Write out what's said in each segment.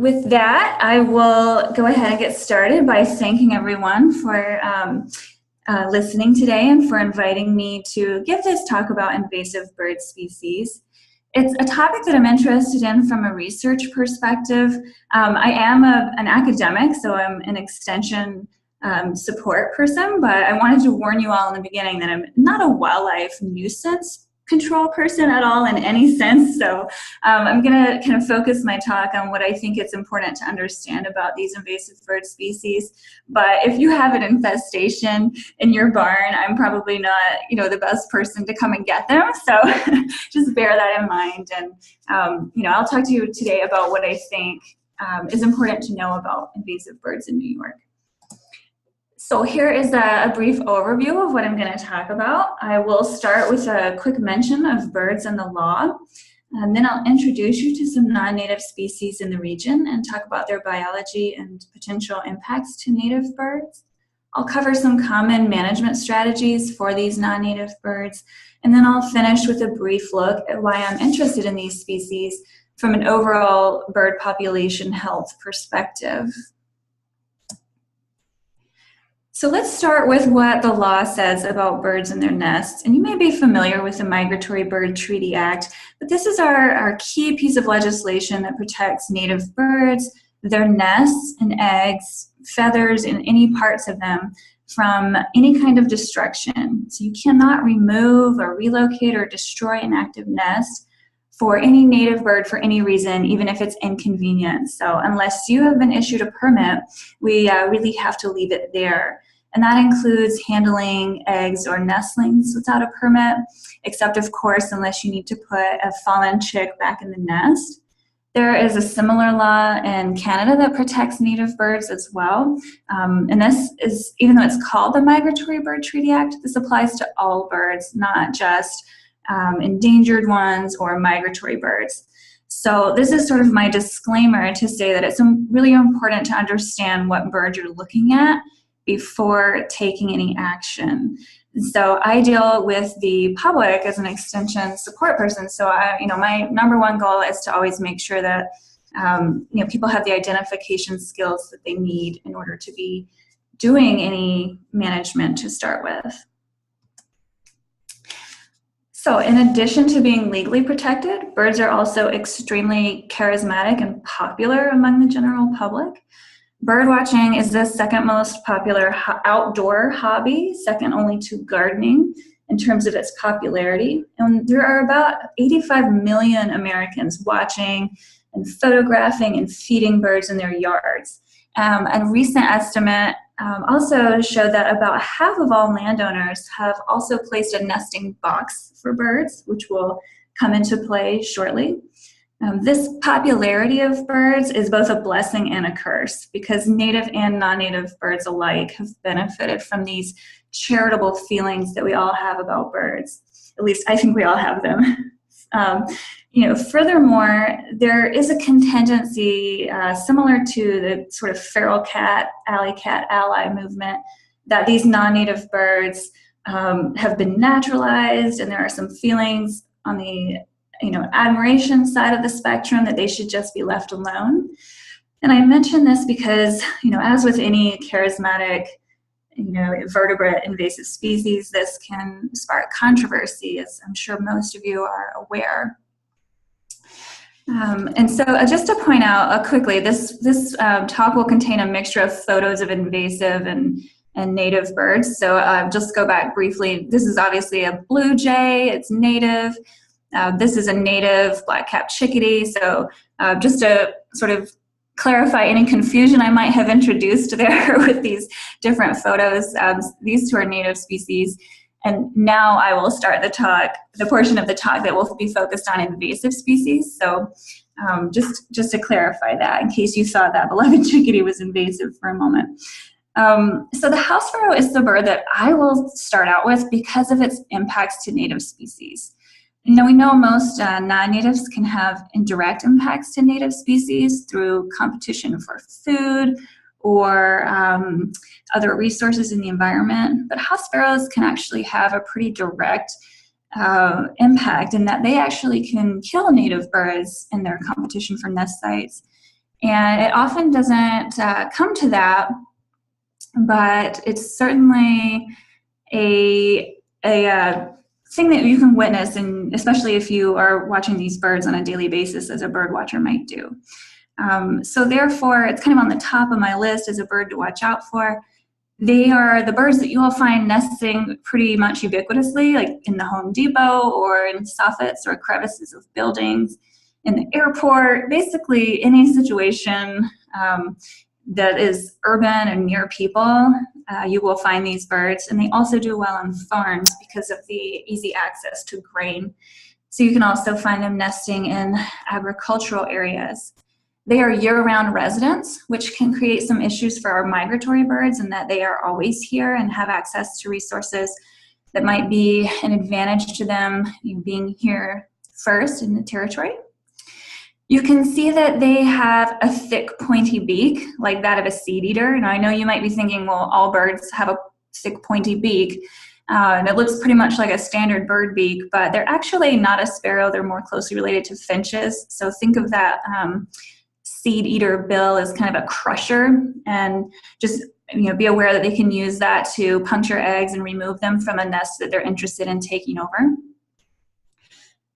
With that, I will go ahead and get started by thanking everyone for listening today and for inviting me to give this talk about invasive bird species. It's a topic that I'm interested in from a research perspective. I am an academic, so I'm an extension support person, but I wanted to warn you all in the beginning that I'm not a wildlife nuisance control person at all in any sense. So I'm going to kind of focus my talk on what I think it's important to understand about these invasive bird species. But if you have an infestation in your barn, I'm probably not, the best person to come and get them. So just bear that in mind. And, I'll talk to you today about what I think is important to know about invasive birds in New York. So here is a brief overview of what I'm going to talk about. I will start with a quick mention of birds and the law, and then I'll introduce you to some non-native species in the region and talk about their biology and potential impacts to native birds. I'll cover some common management strategies for these non-native birds, and then I'll finish with a brief look at why I'm interested in these species from an overall bird population health perspective. So let's start with what the law says about birds and their nests. And you may be familiar with the Migratory Bird Treaty Act, but this is our key piece of legislation that protects native birds, their nests and eggs, feathers, and any parts of them from any kind of destruction. So you cannot remove or relocate or destroy an active nest for any native bird for any reason, even if it's inconvenient. So unless you have been issued a permit, we really have to leave it there. And that includes handling eggs or nestlings without a permit, except of course, unless you need to put a fallen chick back in the nest. There is a similar law in Canada that protects native birds as well. And this is, even though it's called the Migratory Bird Treaty Act, this applies to all birds, not just endangered ones or migratory birds. So this is sort of my disclaimer to say that it's really important to understand what bird you're looking at before taking any action. So I deal with the public as an extension support person. So my number one goal is to always make sure that people have the identification skills that they need in order to be doing any management to start with. So in addition to being legally protected, birds are also extremely charismatic and popular among the general public. Bird watching is the second most popular outdoor hobby, second only to gardening in terms of its popularity. And there are about 85 million Americans watching and photographing and feeding birds in their yards. A recent estimate also showed that about half of all landowners have also placed a nesting box for birds, which will come into play shortly. This popularity of birds is both a blessing and a curse because native and non-native birds alike have benefited from these charitable feelings that we all have about birds. At least I think we all have them. Furthermore, there is a contingency similar to the sort of feral cat, alley cat ally movement that these non-native birds have been naturalized, and there are some feelings on the admiration side of the spectrum that they should just be left alone. And I mention this because, as with any charismatic, vertebrate invasive species, this can spark controversy, as I'm sure most of you are aware. And so just to point out quickly, this talk will contain a mixture of photos of invasive and native birds. So just go back briefly. This is obviously a blue jay, it's native. This is a native black-capped chickadee. So just to sort of clarify any confusion I might have introduced there with these different photos, these two are native species. And now I will start the portion of the talk that will be focused on invasive species. So just to clarify that, in case you thought that beloved chickadee was invasive for a moment. So the house sparrow is the bird that I will start out with because of its impacts to native species. Now, we know most non-natives can have indirect impacts to native species through competition for food or other resources in the environment, but house sparrows can actually have a pretty direct impact in that they actually can kill native birds in their competition for nest sites. And it often doesn't come to that, but it's certainly a thing that you can witness, and especially if you are watching these birds on a daily basis, as a bird watcher might do. So therefore, it's kind of on the top of my list as a bird to watch out for. They are the birds that you will find nesting pretty much ubiquitously, like in the Home Depot or in soffits or crevices of buildings, in the airport, basically any situation that is urban and near people, you will find these birds. And they also do well on farms because of the easy access to grain. So you can also find them nesting in agricultural areas. They are year-round residents, which can create some issues for our migratory birds in that they are always here and have access to resources that might be an advantage to them, being here first in the territory. You can see that they have a thick, pointy beak, like that of a seed eater. Now, I know you might be thinking, well, all birds have a thick, pointy beak, and it looks pretty much like a standard bird beak, but they're actually not a sparrow. They're more closely related to finches. So think of that seed eater bill as kind of a crusher, and just be aware that they can use that to puncture eggs and remove them from a nest that they're interested in taking over.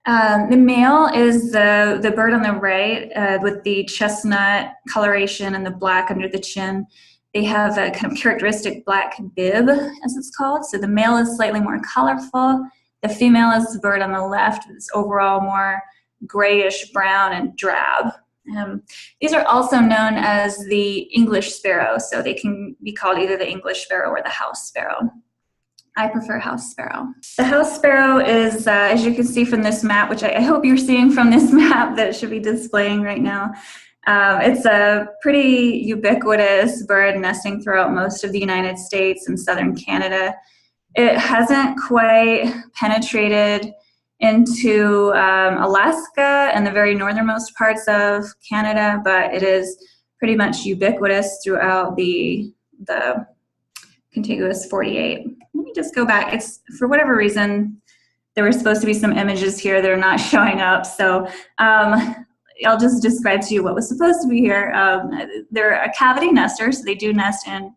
The male is the bird on the right with the chestnut coloration and the black under the chin. They have a kind of characteristic black bib, as it's called. So the male is slightly more colorful. The female is the bird on the left. It's overall more grayish brown and drab. These are also known as the English sparrow, so they can be called either the English sparrow or the house sparrow. I prefer house sparrow. The house sparrow is, as you can see from this map, which I hope you're seeing from this map that it should be displaying right now, it's a pretty ubiquitous bird nesting throughout most of the United States and southern Canada. It hasn't quite penetrated into Alaska and the very northernmost parts of Canada, but it is pretty much ubiquitous throughout the contiguous 48. Let me just go back. It's, for whatever reason, there were supposed to be some images here that are not showing up, so I'll just describe to you what was supposed to be here. They're a cavity nester, so they do nest in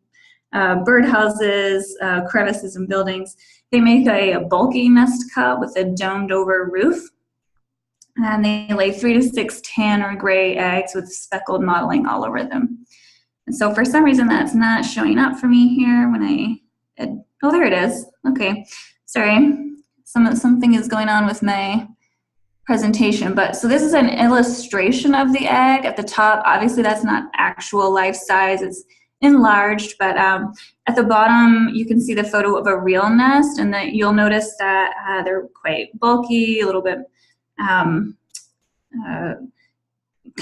birdhouses, crevices, and buildings. They make a bulky nest cup with a domed over roof, and they lay 3 to 6 tan or gray eggs with speckled mottling all over them. And so for some reason that's not showing up for me here when oh, there it is. Okay, sorry. Something is going on with my presentation, but so this is an illustration of the egg at the top. Obviously that's not actual life size, it's enlarged, but at the bottom you can see the photo of a real nest, and that you'll notice that they're quite bulky, a little bit kind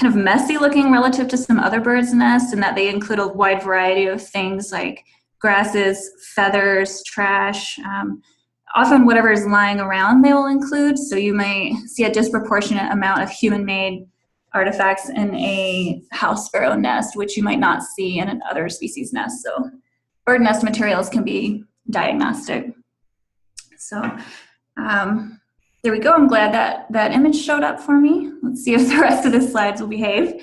of messy looking relative to some other birds' nests, and that they include a wide variety of things like grasses, feathers, trash, often whatever is lying around they will include. So you may see a disproportionate amount of human-made artifacts in a house sparrow nest, which you might not see in an other species nest. So bird nest materials can be diagnostic. So there we go. I'm glad that image showed up for me. Let's see if the rest of the slides will behave.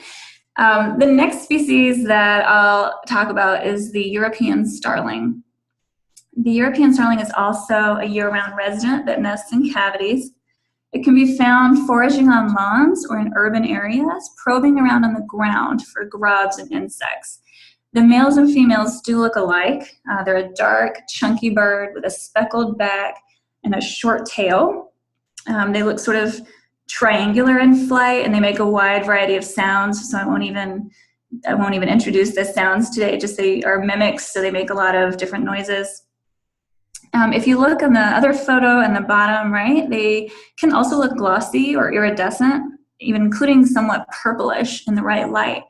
The next species that I'll talk about is the European starling. The European starling is also a year-round resident that nests in cavities. It can be found foraging on lawns or in urban areas, probing around on the ground for grubs and insects. The males and females do look alike. They're a dark, chunky bird with a speckled back and a short tail. They look sort of triangular in flight, and they make a wide variety of sounds, so I won't even introduce the sounds today, just they are mimics, so they make a lot of different noises. If you look on the other photo in the bottom right, they can also look glossy or iridescent, even including somewhat purplish in the right light.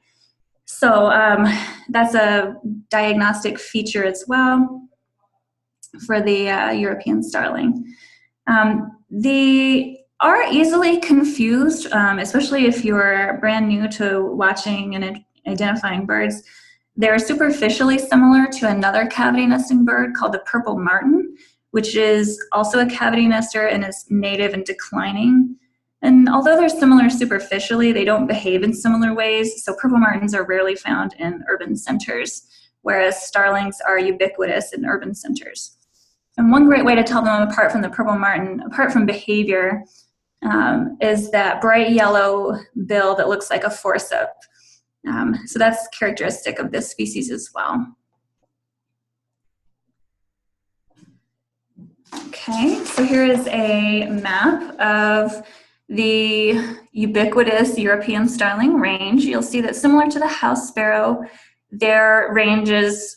So that's a diagnostic feature as well for the European starling. They are easily confused, especially if you're brand new to watching and identifying birds. They're superficially similar to another cavity nesting bird called the purple martin, which is also a cavity nester and is native and declining. And although they're similar superficially, they don't behave in similar ways. So purple martins are rarely found in urban centers, whereas starlings are ubiquitous in urban centers. And one great way to tell them apart from the purple martin, apart from behavior, is that bright yellow bill that looks like a forcep. So that's characteristic of this species as well. Okay, so here is a map of the ubiquitous European starling range. You'll see that similar to the house sparrow, their range is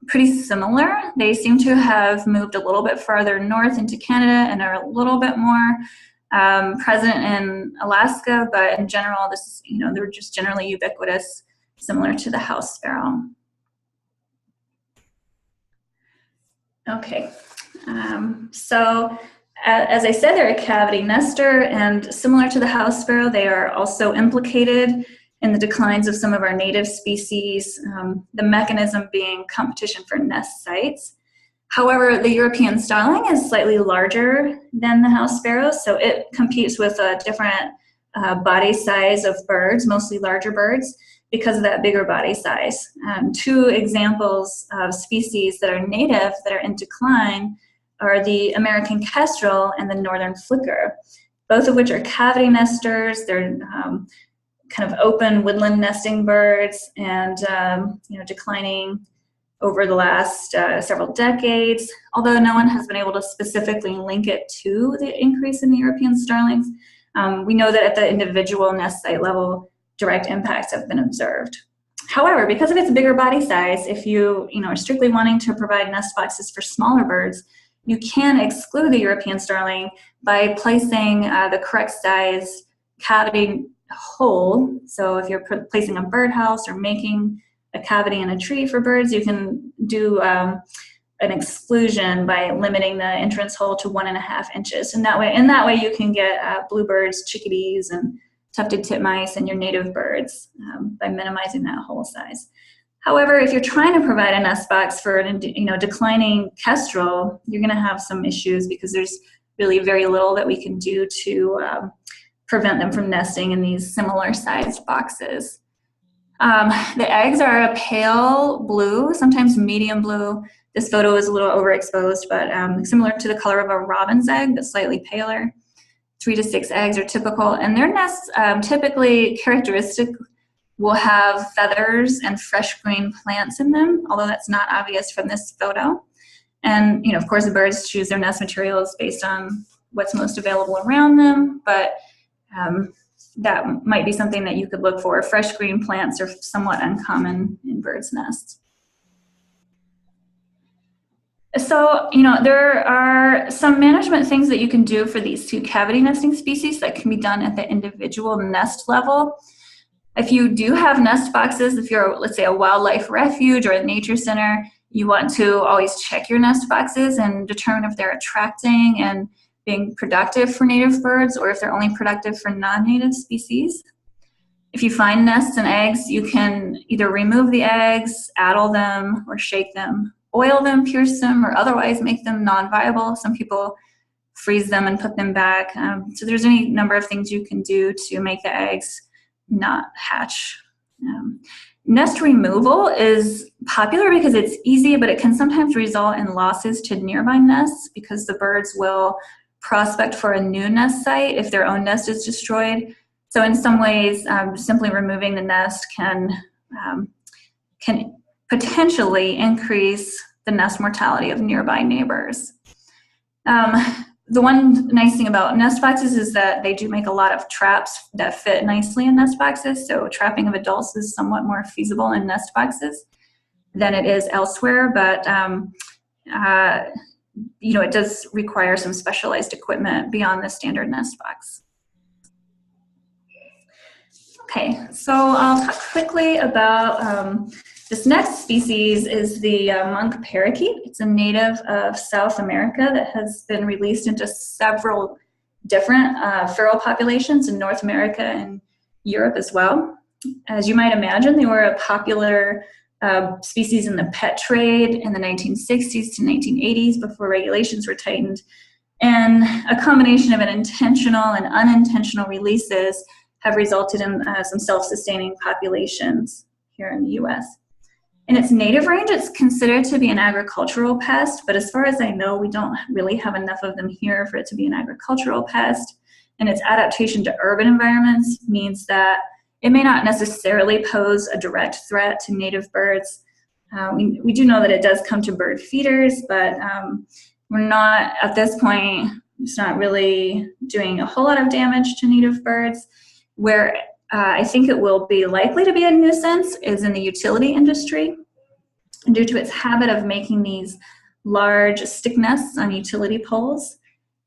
pretty similar. They seem to have moved a little bit farther north into Canada and are a little bit more present in Alaska, but in general, this is, they're just generally ubiquitous, similar to the house sparrow. Okay, so as I said, they're a cavity nester, and similar to the house sparrow, they are also implicated in the declines of some of our native species, the mechanism being competition for nest sites. However, the European starling is slightly larger than the house sparrow, so it competes with a different body size of birds, mostly larger birds, because of that bigger body size. Two examples of species that are native that are in decline are the American kestrel and the northern flicker, both of which are cavity nesters. They're kind of open woodland nesting birds, and declining over the last several decades. Although no one has been able to specifically link it to the increase in the European starlings, we know that at the individual nest site level, direct impacts have been observed. However, because of its bigger body size, if you are strictly wanting to provide nest boxes for smaller birds, you can exclude the European starling by placing the correct size cavity hole. So if you're placing a birdhouse or making a cavity in a tree for birds, you can do an exclusion by limiting the entrance hole to 1.5 inches. And that way you can get bluebirds, chickadees, and tufted titmice and your native birds by minimizing that hole size. However, if you're trying to provide a nest box for declining kestrel, you're going to have some issues because there's really very little that we can do to prevent them from nesting in these similar sized boxes. The eggs are a pale blue, sometimes medium blue. This photo is a little overexposed, but similar to the color of a robin's egg, but slightly paler. 3 to 6 eggs are typical, and their nests typically characteristic will have feathers and fresh green plants in them, although that's not obvious from this photo. And of course, the birds choose their nest materials based on what's most available around them, but that might be something that you could look for. Fresh green plants are somewhat uncommon in birds' nests. So, there are some management things that you can do for these two cavity nesting species that can be done at the individual nest level. If you do have nest boxes, if you're, let's say, a wildlife refuge or a nature center, you want to always check your nest boxes and determine if they're attracting and being productive for native birds or if they're only productive for non-native species. If you find nests and eggs, you can either remove the eggs, addle them, or shake them, oil them, pierce them, or otherwise make them non-viable. Some people freeze them and put them back. So there's any number of things you can do to make the eggs not hatch. Nest removal is popular because it's easy, but it can sometimes result in losses to nearby nests because the birds will prospect for a new nest site if their own nest is destroyed. So in some ways, simply removing the nest can potentially increase the nest mortality of nearby neighbors. The one nice thing about nest boxes is that they do make a lot of traps that fit nicely in nest boxes, so trapping of adults is somewhat more feasible in nest boxes than it is elsewhere, but it does require some specialized equipment beyond the standard nest box. Okay, so I'll talk quickly about this next species is the monk parakeet. It's a native of South America that has been released into several different feral populations in North America and Europe as well. As you might imagine, they were a popular species in the pet trade in the 1960s to 1980s before regulations were tightened. And a combination of an intentional and unintentional releases have resulted in some self-sustaining populations here in the US. In its native range, it's considered to be an agricultural pest, but as far as I know, we don't really have enough of them here for it to be an agricultural pest. And its adaptation to urban environments means that it may not necessarily pose a direct threat to native birds. We do know that it does come to bird feeders, but we're not, at this point, it's not really doing a whole lot of damage to native birds. Where I think it will be likely to be a nuisance is in the utility industry, due to its habit of making these large stick nests on utility poles.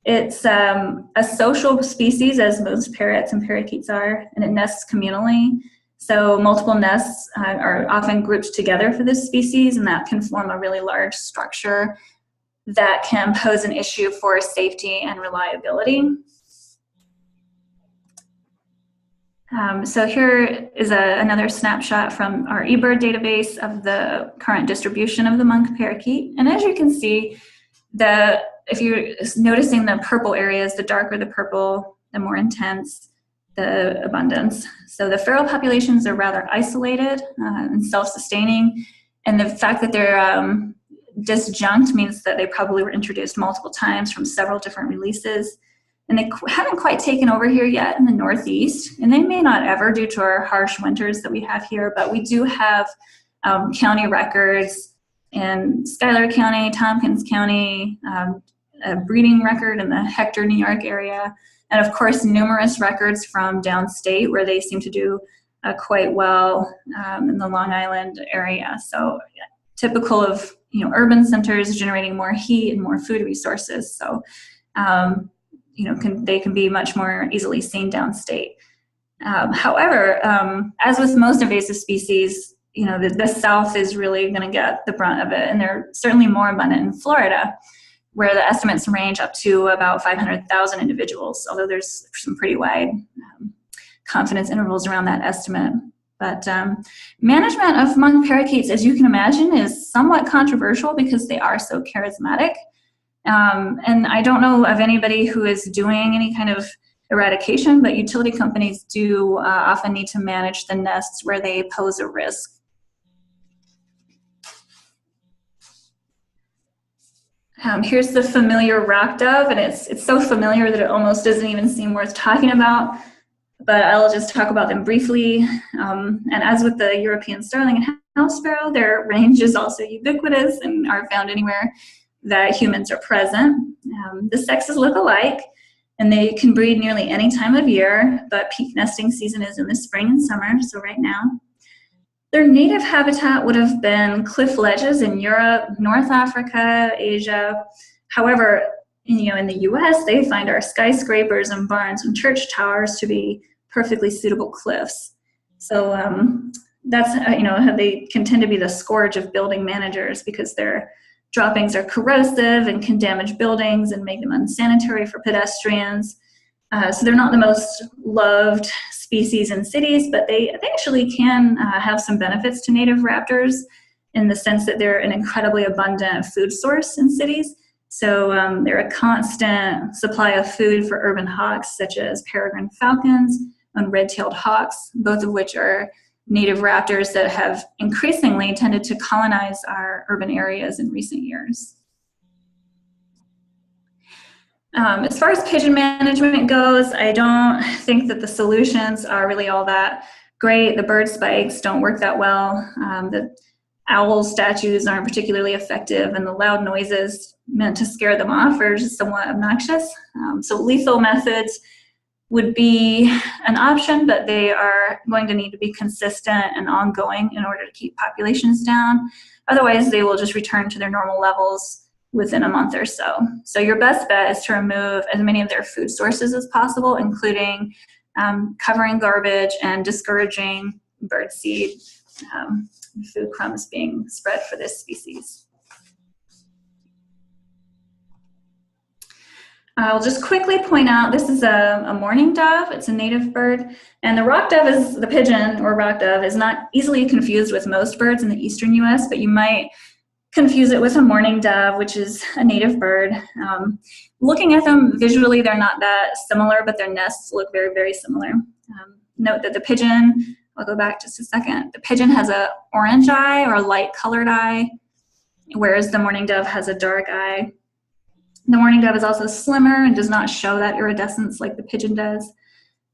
It's a social species, as most parrots and parakeets are, and it nests communally. So multiple nests are often grouped together for this species, and that can form a really large structure that can pose an issue for safety and reliability. So here is another snapshot from our eBird database of the current distribution of the monk parakeet. And as you can see, if you're noticing the purple areas, the darker the purple, the more intense the abundance. So the feral populations are rather isolated and self-sustaining. And the fact that they're disjunct means that they probably were introduced multiple times from several different releases. And they haven't quite taken over here yet in the Northeast, and they may not ever due to our harsh winters that we have here, but we do have county records in Schuyler County, Tompkins County, a breeding record in the Hector, New York area, and of course numerous records from downstate where they seem to do quite well in the Long Island area. So typical of urban centers generating more heat and more food resources. So they can be much more easily seen downstate. However, as with most invasive species, the South is really going to get the brunt of it, and they're certainly more abundant in Florida, where the estimates range up to about 500,000 individuals, although there's some pretty wide confidence intervals around that estimate. But management of monk parakeets, as you can imagine, is somewhat controversial because they are so charismatic. And I don't know of anybody who is doing any kind of eradication, but utility companies do often need to manage the nests where they pose a risk. Here's the familiar rock dove, and it's so familiar that it almost doesn't even seem worth talking about, but I'll just talk about them briefly. And as with the European starling and house sparrow, their range is also ubiquitous and are found anywhere that humans are present. The sexes look alike, and they can breed nearly any time of year, but peak nesting season is in the spring and summer, so right now. Their native habitat would have been cliff ledges in Europe, North Africa, Asia. However, in the US, they find our skyscrapers and barns and church towers to be perfectly suitable cliffs. So that's how they can tend to be the scourge of building managers, because their droppings are corrosive and can damage buildings and make them unsanitary for pedestrians. So they're not the most loved species in cities, but they actually can have some benefits to native raptors in the sense that they're an incredibly abundant food source in cities. So they're a constant supply of food for urban hawks, such as peregrine falcons and red-tailed hawks, both of which are native raptors that have increasingly tended to colonize our urban areas in recent years. As far as pigeon management goes, I don't think that the solutions are really all that great. The bird spikes don't work that well. The owl statues aren't particularly effective, and the loud noises meant to scare them off are just somewhat obnoxious. So lethal methods would be an option, but they are going to need to be consistent and ongoing in order to keep populations down. Otherwise, they will just return to their normal levels within a month or so. So your best bet is to remove as many of their food sources as possible, including covering garbage and discouraging bird seed food crumbs being spread for this species. I'll just quickly point out, this is a mourning dove. It's a native bird. And the rock dove is, the pigeon or rock dove is not easily confused with most birds in the eastern US, but you might confuse it with a mourning dove, which is a native bird. Looking at them visually, they're not that similar, but their nests look very, very similar. Note that the pigeon, I'll go back just a second, the pigeon has an orange eye or a light colored eye, whereas the mourning dove has a dark eye. The mourning dove is also slimmer and does not show that iridescence like the pigeon does.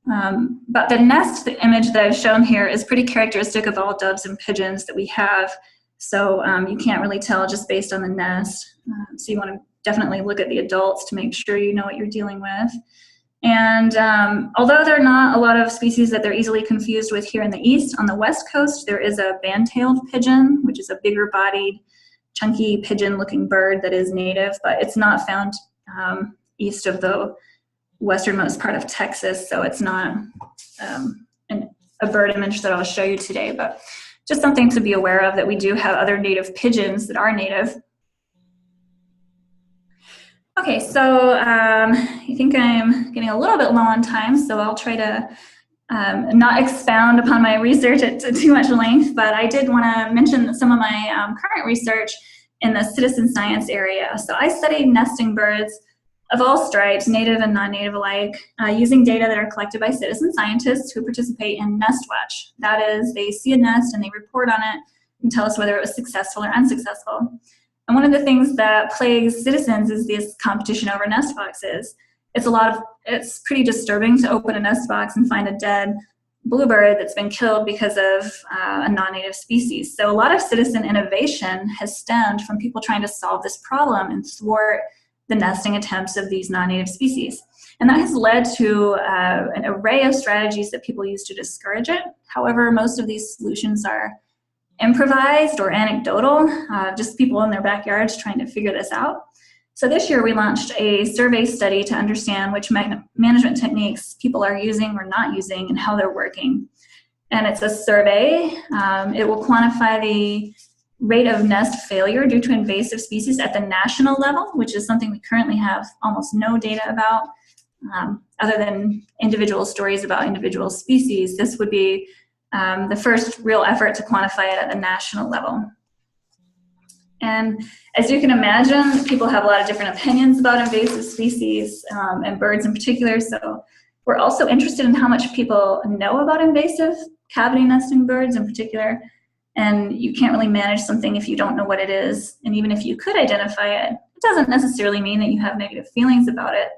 But the nest, the image that I've shown here, is pretty characteristic of all doves and pigeons that we have. So you can't really tell just based on the nest. So you want to definitely look at the adults to make sure you know what you're dealing with. And although there are not a lot of species that they're easily confused with here in the east, on the west coast there is a band-tailed pigeon, which is a bigger bodied, chunky pigeon-looking bird that is native, but it's not found east of the westernmost part of Texas, so it's not a bird image that I'll show you today, but just something to be aware of, that we do have other native pigeons that are native. Okay, so I think I'm getting a little bit low on time, so I'll try to not expound upon my research at too much length, but I did want to mention some of my current research in the citizen science area. So I studied nesting birds of all stripes, native and non-native alike, using data that are collected by citizen scientists who participate in NestWatch. That is, they see a nest and they report on it and tell us whether it was successful or unsuccessful. And one of the things that plagues citizens is this competition over nest boxes. It's pretty disturbing to open a nest box and find a dead bluebird that's been killed because of a non-native species. So a lot of citizen innovation has stemmed from people trying to solve this problem and thwart the nesting attempts of these non-native species. And that has led to an array of strategies that people use to discourage it. However, most of these solutions are improvised or anecdotal, just people in their backyards trying to figure this out. So this year we launched a survey study to understand which management techniques people are using or not using and how they're working. And it's a survey. It will quantify the rate of nest failure due to invasive species at the national level, which is something we currently have almost no data about, other than individual stories about individual species. This would be the first real effort to quantify it at the national level. And as you can imagine, people have a lot of different opinions about invasive species and birds in particular. So we're also interested in how much people know about invasive cavity nesting birds in particular. And you can't really manage something if you don't know what it is. And even if you could identify it, it doesn't necessarily mean that you have negative feelings about it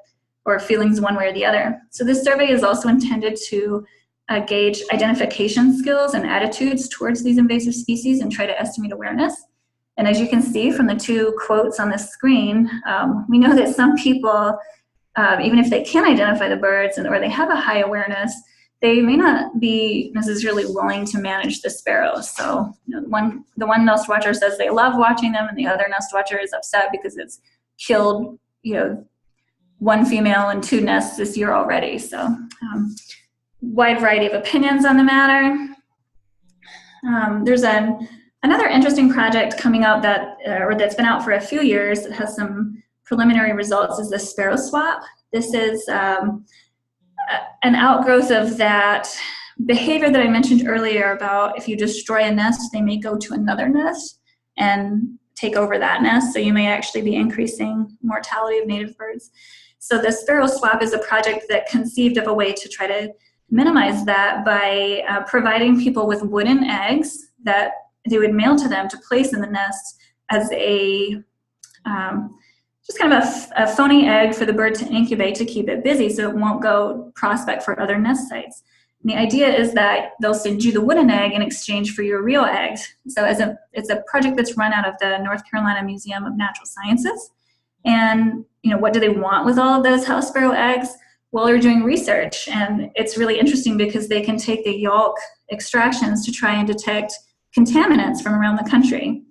or feelings one way or the other. So this survey is also intended to gauge identification skills and attitudes towards these invasive species and try to estimate awareness. And as you can see from the two quotes on the screen, we know that some people, even if they can identify the birds or they have a high awareness, they may not be necessarily willing to manage the sparrows. So the one nest watcher says they love watching them, and the other nest watcher is upset because it's killed, one female and 2 nests this year already. So wide variety of opinions on the matter. There's another interesting project coming out that's been out for a few years that has some preliminary results, is the Sparrow Swap. This is an outgrowth of that behavior that I mentioned earlier about if you destroy a nest, they may go to another nest and take over that nest. So you may actually be increasing mortality of native birds. So the Sparrow Swap is a project that conceived of a way to try to minimize that by providing people with wooden eggs that they would mail to them to place in the nest as a just kind of a phony egg for the bird to incubate to keep it busy so it won't go prospect for other nest sites. And the idea is that they'll send you the wooden egg in exchange for your real eggs. So it's a project that's run out of the North Carolina Museum of Natural Sciences. And what do they want with all of those house sparrow eggs? Well, they're doing research, and it's really interesting because they can take the yolk extractions to try and detect contaminants from around the country.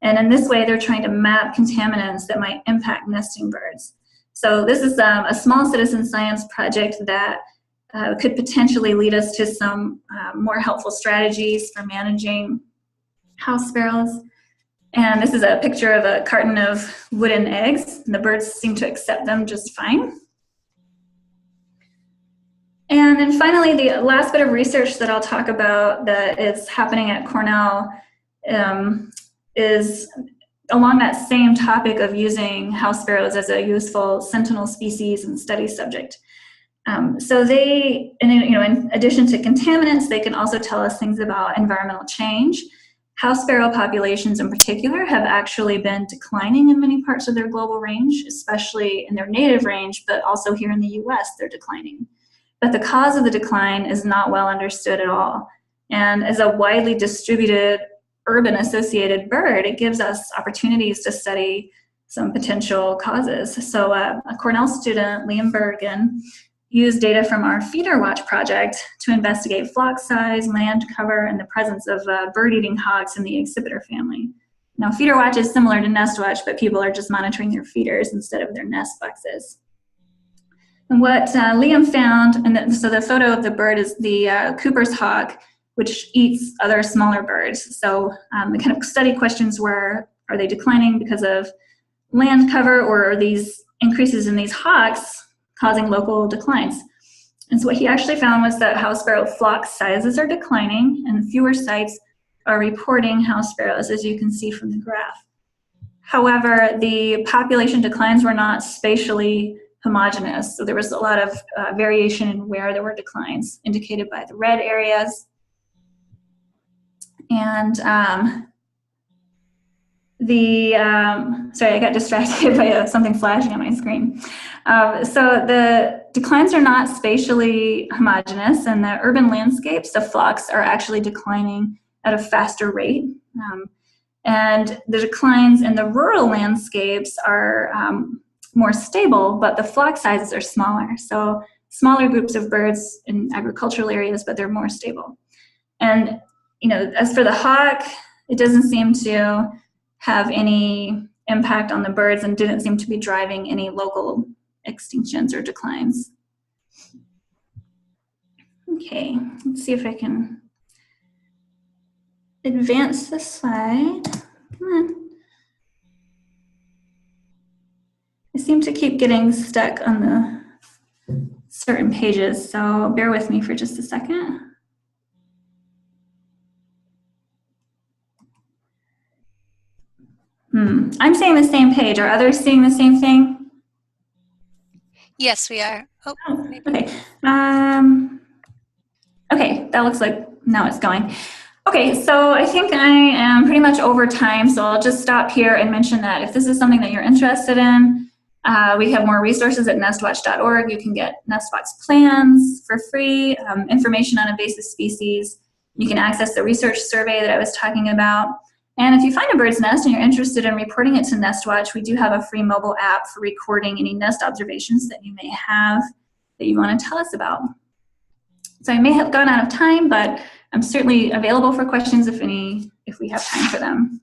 And in this way, they're trying to map contaminants that might impact nesting birds. So this is a small citizen science project that could potentially lead us to some more helpful strategies for managing house sparrows. And this is a picture of a carton of wooden eggs, and the birds seem to accept them just fine. And then finally, the last bit of research that I'll talk about that is happening at Cornell is along that same topic of using house sparrows as a useful sentinel species and study subject. So they, in addition to contaminants, they can also tell us things about environmental change. House sparrow populations in particular have actually been declining in many parts of their global range, especially in their native range, but also here in the US, they're declining. But the cause of the decline is not well understood at all. And as a widely distributed urban associated bird, it gives us opportunities to study some potential causes. So a Cornell student, Liam Bergen, used data from our Feeder Watch project to investigate flock size, land cover, and the presence of bird-eating hawks in the exhibitor family. Now, Feeder Watch is similar to NestWatch, but people are just monitoring their feeders instead of their nest boxes. And what Liam found, so the photo of the bird is the Cooper's hawk, which eats other smaller birds. So the kind of study questions were, are they declining because of land cover, or are these increases in these hawks causing local declines? And so what he actually found was that house sparrow flock sizes are declining and fewer sites are reporting house sparrows, as you can see from the graph. However, the population declines were not spatially homogeneous. So there was a lot of variation in where there were declines, indicated by the red areas. And sorry, I got distracted by something flashing on my screen. So the declines are not spatially homogeneous, and the urban landscapes, the flocks are actually declining at a faster rate. And the declines in the rural landscapes are more stable, but the flock sizes are smaller. So smaller groups of birds in agricultural areas, but they're more stable. And as for the hawk, it doesn't seem to have any impact on the birds and didn't seem to be driving any local extinctions or declines. Okay, let's see if I can advance this slide. Come on. I seem to keep getting stuck on the certain pages, so bear with me for just a second. I'm seeing the same page. Are others seeing the same thing? Yes, we are. Oh, okay. Okay, that looks like now it's going. Okay, so I think I am pretty much over time, so I'll just stop here and mention that if this is something that you're interested in, we have more resources at nestwatch.org. You can get NestWatch plans for free, information on invasive species. You can access the research survey that I was talking about. And if you find a bird's nest and you're interested in reporting it to NestWatch, we do have a free mobile app for recording any nest observations that you may have that you want to tell us about. So I may have gone out of time, but I'm certainly available for questions if we have time for them.